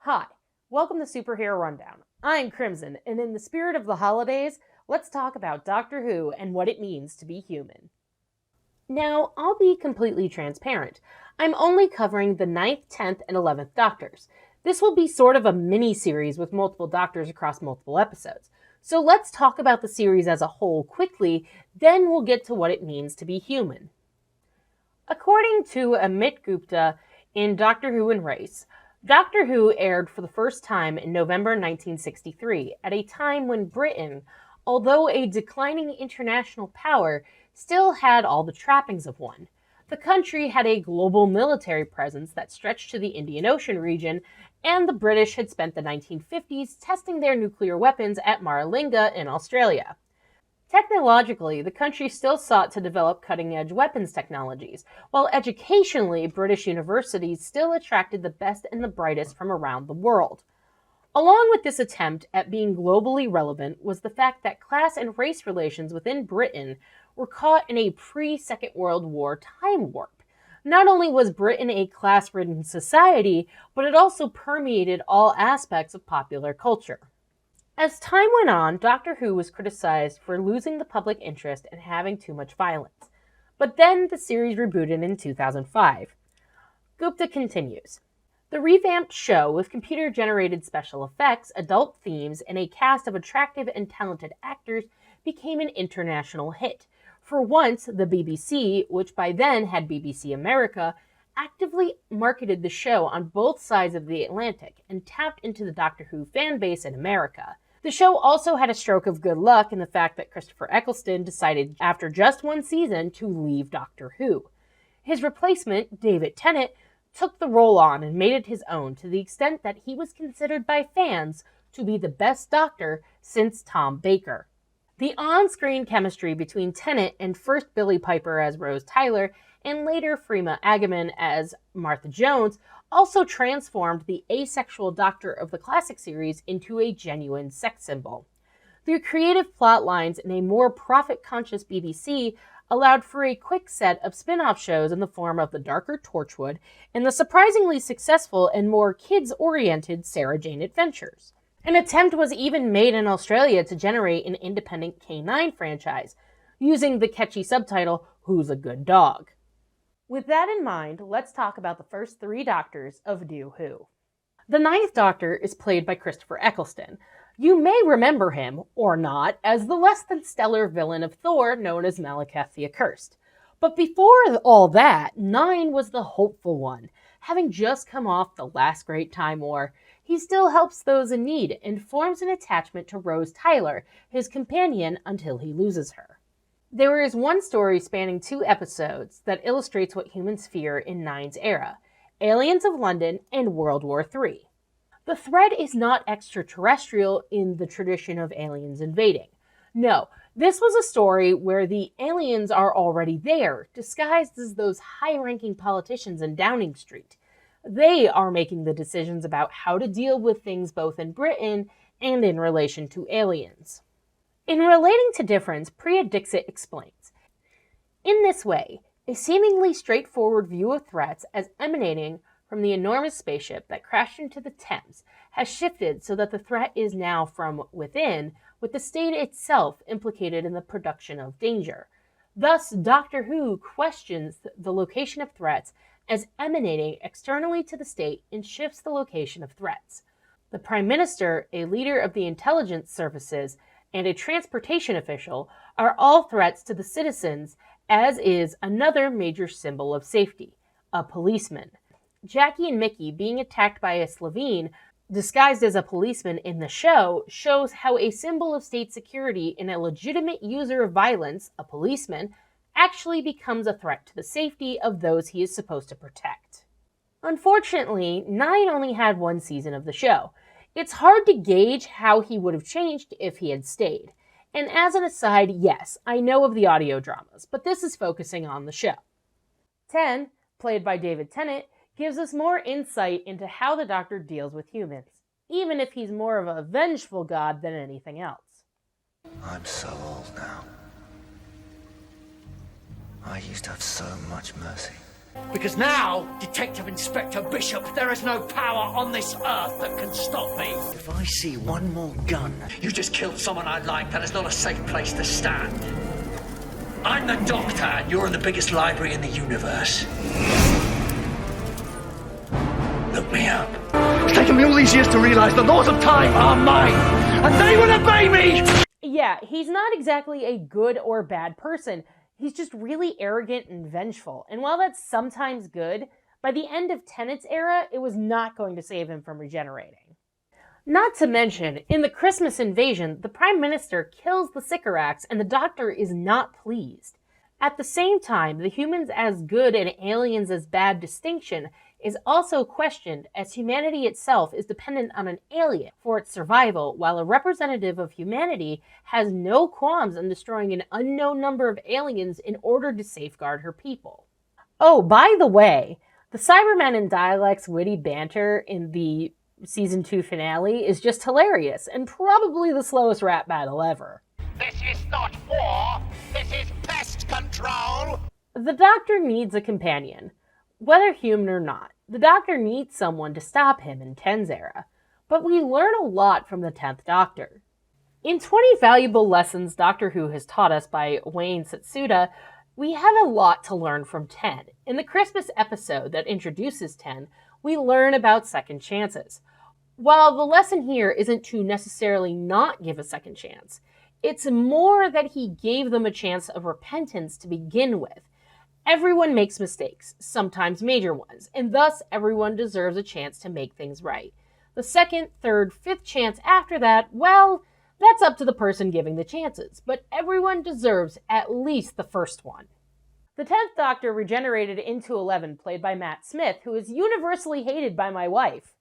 Hi, welcome to Superhero Rundown. I'm Crimson, and in the spirit of the holidays, let's talk about Doctor Who and what it means to be human. Now, I'll be completely transparent. I'm only covering the 9th, 10th, and 11th Doctors. This will be sort of a mini-series with multiple Doctors across multiple episodes. So let's talk about the series as a whole quickly, then we'll get to what it means to be human. According to Amit Gupta in Doctor Who and Race, Doctor Who aired for the first time in November 1963, at a time when Britain, although a declining international power, still had all the trappings of one. The country had a global military presence that stretched to the Indian Ocean region, and the British had spent the 1950s testing their nuclear weapons at Maralinga in Australia. Technologically, the country still sought to develop cutting-edge weapons technologies, while educationally, British universities still attracted the best and the brightest from around the world. Along with this attempt at being globally relevant was the fact that class and race relations within Britain were caught in a pre-Second World War time warp. Not only was Britain a class-ridden society, but it also permeated all aspects of popular culture. As time went on, Doctor Who was criticized for losing the public interest and having too much violence. But then the series rebooted in 2005. Gupta continues. The revamped show, with computer-generated special effects, adult themes, and a cast of attractive and talented actors, became an international hit. For once, the BBC, which by then had BBC America, actively marketed the show on both sides of the Atlantic and tapped into the Doctor Who fan base in America. The show also had a stroke of good luck in the fact that Christopher Eccleston decided after just one season to leave Doctor Who. His replacement, David Tennant, took the role on and made it his own to the extent that he was considered by fans to be the best Doctor since Tom Baker. The on-screen chemistry between Tennant and first Billie Piper as Rose Tyler and later Freema Agyeman as Martha Jones also transformed the asexual Doctor of the classic series into a genuine sex symbol. The creative plot lines in a more profit-conscious BBC allowed for a quick set of spin-off shows in the form of The Darker Torchwood and the surprisingly successful and more kids-oriented Sarah Jane Adventures. An attempt was even made in Australia to generate an independent K9 franchise, using the catchy subtitle, Who's a Good Dog? With that in mind, let's talk about the first 3 Doctors of New Who. The 9th Doctor is played by Christopher Eccleston. You may remember him, or not, as the less-than-stellar villain of Thor known as Malekith the Accursed. But before all that, 9 was the hopeful one. Having just come off the last great Time War, he still helps those in need and forms an attachment to Rose Tyler, his companion, until he loses her. There is one story spanning 2 episodes that illustrates what humans fear in 9's era, Aliens of London and World War III. The threat is not extraterrestrial in the tradition of aliens invading. No, this was a story where the aliens are already there, disguised as those high-ranking politicians in Downing Street. They are making the decisions about how to deal with things both in Britain and in relation to aliens. In relating to difference, Priya Dixit explains, in this way, a seemingly straightforward view of threats as emanating from the enormous spaceship that crashed into the Thames has shifted so that the threat is now from within, with the state itself implicated in the production of danger. Thus, Doctor Who questions the location of threats as emanating externally to the state and shifts the location of threats. The Prime Minister, a leader of the intelligence services, and a transportation official are all threats to the citizens, as is another major symbol of safety, a policeman. Jackie and Mickey being attacked by a Slovene, disguised as a policeman in the show, shows how a symbol of state security in a legitimate user of violence, a policeman, actually becomes a threat to the safety of those he is supposed to protect. Unfortunately, 9 only had 1 season of the show. It's hard to gauge how he would have changed if he had stayed. And as an aside, yes, I know of the audio dramas, but this is focusing on the show. 10, played by David Tennant, gives us more insight into how the Doctor deals with humans, even if he's more of a vengeful god than anything else. I'm so old now. I used to have so much mercy. Because now, Detective Inspector Bishop, there is no power on this earth that can stop me. If I see one more gun, you just killed someone I like, that is not a safe place to stand. I'm the Doctor, and you're in the biggest library in the universe. Look me up. It's taken me all these years to realize the laws of time are mine, and they will obey me! Yeah, he's not exactly a good or bad person. He's just really arrogant and vengeful. And while that's sometimes good, by the end of Tennant's era, it was not going to save him from regenerating. Not to mention, in the Christmas invasion, the Prime Minister kills the Sycorax and the Doctor is not pleased. At the same time, the humans as good and aliens as bad distinction is also questioned, as humanity itself is dependent on an alien for its survival, while a representative of humanity has no qualms in destroying an unknown number of aliens in order to safeguard her people. Oh, by the way, the Cyberman and Dialect's witty banter in the Season 2 finale is just hilarious, and probably the slowest rap battle ever. This is not war, this is pest control! The Doctor needs a companion. Whether human or not, the Doctor needs someone to stop him in Ten's era, but we learn a lot from the 10th Doctor. In 20 Valuable Lessons Doctor Who Has Taught Us by Wayne Satsuda, we have a lot to learn from Ten. In the Christmas episode that introduces Ten, we learn about second chances. While the lesson here isn't to necessarily not give a second chance, it's more that he gave them a chance of repentance to begin with. Everyone makes mistakes, sometimes major ones, and thus everyone deserves a chance to make things right. The second, third, fifth chance after that, well, that's up to the person giving the chances, but everyone deserves at least the first one. The 10th Doctor regenerated into 11, played by Matt Smith, who is universally hated by my wife.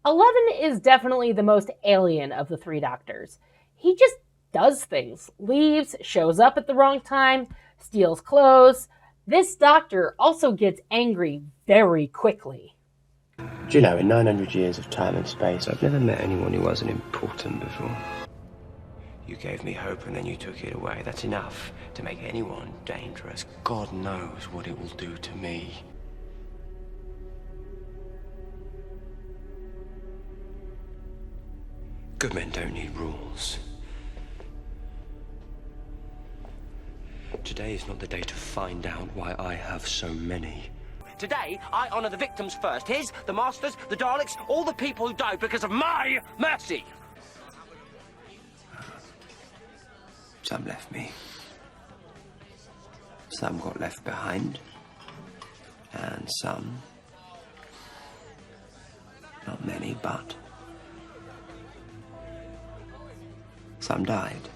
11 is definitely the most alien of the 3 Doctors. He just does things, leaves, shows up at the wrong time, steals clothes. This Doctor also gets angry very quickly. Do you know, in 900 years of time and space, I've never met anyone who wasn't important before. You gave me hope and then you took it away. That's enough to make anyone dangerous. God knows what it will do to me. Good men don't need rules. Today is not the day to find out why I have so many. Today, I honor the victims first. His, the Masters, the Daleks, all the people who died because of my mercy. Some left me. Some got left behind. And some, not many, but some died.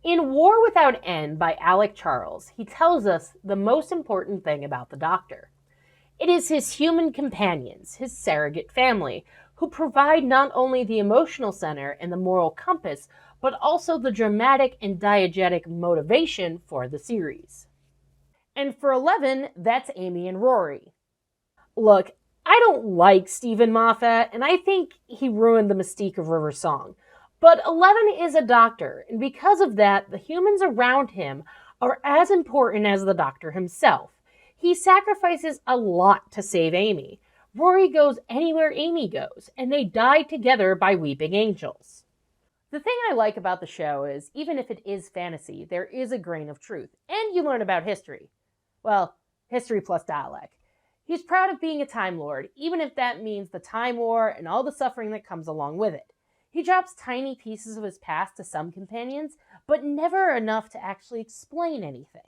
In War Without End by Alec Charles, he tells us the most important thing about the Doctor. It is his human companions, his surrogate family, who provide not only the emotional center and the moral compass, but also the dramatic and diegetic motivation for the series. And for 11, that's Amy and Rory. Look, I don't like Stephen Moffat, and I think he ruined the mystique of River Song. But 11 is a Doctor, and because of that, the humans around him are as important as the Doctor himself. He sacrifices a lot to save Amy. Rory goes anywhere Amy goes, and they die together by weeping angels. The thing I like about the show is, even if it is fantasy, there is a grain of truth, and you learn about history. Well, history plus Dalek. He's proud of being a Time Lord, even if that means the Time War and all the suffering that comes along with it. He drops tiny pieces of his past to some companions, but never enough to actually explain anything.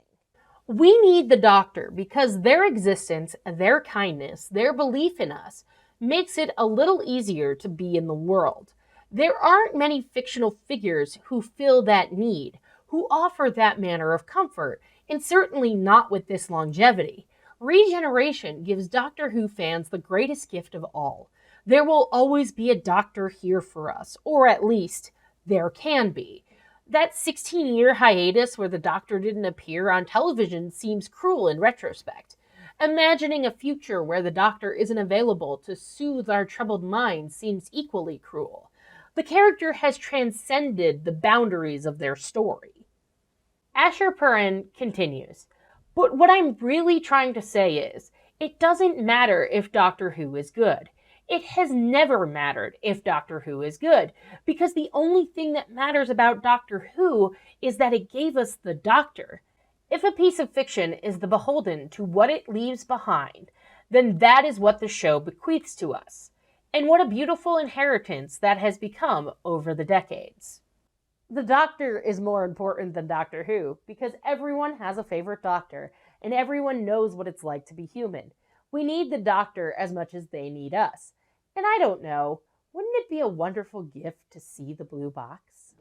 We need the Doctor because their existence, their kindness, their belief in us makes it a little easier to be in the world. There aren't many fictional figures who fill that need, who offer that manner of comfort, and certainly not with this longevity. Regeneration gives Doctor Who fans the greatest gift of all. There will always be a Doctor here for us, or at least, there can be. That 16-year hiatus where the Doctor didn't appear on television seems cruel in retrospect. Imagining a future where the Doctor isn't available to soothe our troubled minds seems equally cruel. The character has transcended the boundaries of their story. Asher Perrin continues, But what I'm really trying to say is, it doesn't matter if Doctor Who is good. It has never mattered if Doctor Who is good, because the only thing that matters about Doctor Who is that it gave us the Doctor. If a piece of fiction is the beholden to what it leaves behind, then that is what the show bequeaths to us. And what a beautiful inheritance that has become over the decades. The Doctor is more important than Doctor Who, because everyone has a favorite Doctor, and everyone knows what it's like to be human. We need the Doctor as much as they need us. And I don't know, wouldn't it be a wonderful gift to see the blue box?